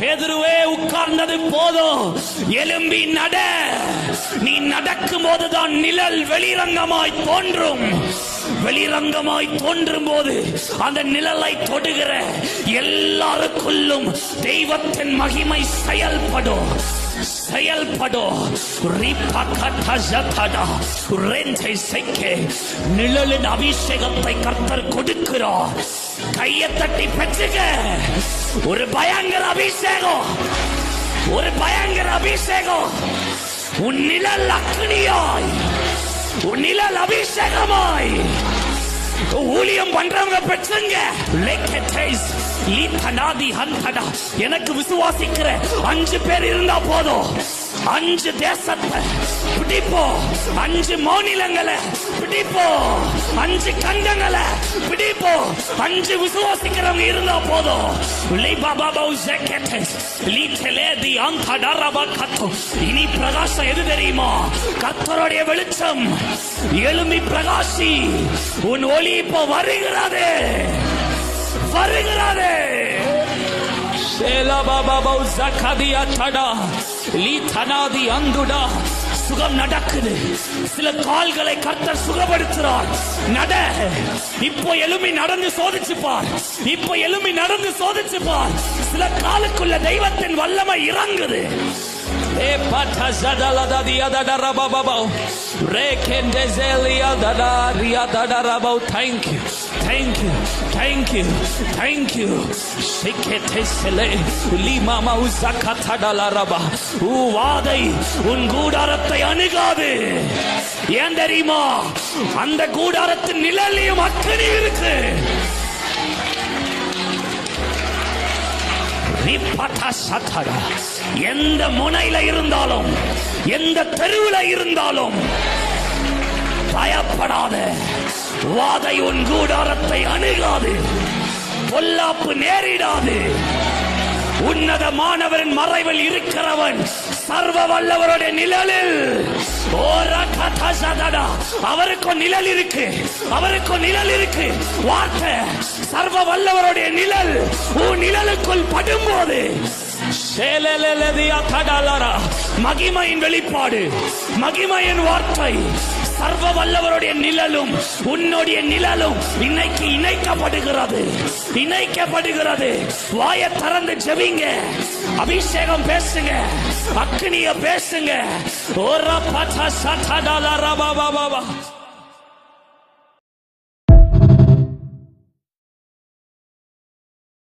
பேதுருவே உட்கார்ந்தது போதும், எலும்பி நட. நீ நடக்கும் போதுதான் நிழல் வெளிரங்கமாய் தோன்றும். வெளிரங்கமாய் தோன்றும் போது அந்த நிழலை தொடுகிற எல்லாருக்குள்ளும் தெய்வத்தின் மகிமை செயல்படும். நிழலின் அபிஷேகத்தை கர்த்தர் கொடுக்கிறார். கையை தட்டி பெற்றுக. ஒரு பயங்கர அபிஷேகம், ஒரு பயங்கர அபிஷேகம். உன் நிழல் அக்னியாய், உன் நிழல் அபிஷேகமாய் ஊழியம் பண்றவங்க பெற்றுங்க. எனக்கு விசுவாசிக்கிற 5 பேர் இருந்தா போதும். 5 தேசத்தை பிடிப்போம், 5 மாநிலங்களை பிடிப்போம், 5 கண்டங்களை பிடிப்போம். 5 விசுவாசிக்கிறவங்க இருந்தா போதும். இனி பிரகாசம் எது தெரியுமா? கர்த்தருடைய வெளிச்சம். எழும்பி பிரகாசி. உன் ஒளி இப்போ வருகிறது, வருகிறது. சுகம் நடக்குது. சில கால்களை கர்த்தர் சுகப்படுத்துறார். நட. இப்போ எலும்பி நடந்து சோதிச்சுப்பார். இப்போ எலும்பி நடந்து சோதிச்சுப்பார். சில காலுக்குள்ள தெய்வத்தின் வல்லமை இறங்குது. Thank you, thank you, thank you, thank you. வாதை உன் கூடாரத்தை அணுகாது. ஏன் தெரியுமா? அந்த கூடாரத்தின் நிழலையும் அக்கறை இருக்கு. எந்த முனையில இருந்தாலும், எந்த தெருவில் இருந்தாலும் பயப்படாத. வாதை உன் கூடாரத்தை அணுகாது. பொல்லாப்பு நேரிடாது. உன்னதமானவரின் மறைவில் இருக்கிறவன் சர்வ வல்லவருடைய நிழலில். அவருக்கு நிழல் இருக்கு, அவருக்கு நிழல் இருக்கு. வார்த்தை சர்வ வல்லவருடைய நிழல் உன் நிழலுக்குள் படும்போது மகிமையின் வெளிப்பாடு, மகிமையின் வார்த்தை. சர்வ வல்லவருடைய நிழலும் உன்னுடைய நிழலும் இன்னைக்கு இணைக்கப்படுகிறது, இணைக்கப்படுகிறது. வாயை திறந்து ஜெபிங்க. அபிஷேகம் பேசுங்க, அக்னிய பேசுங்க.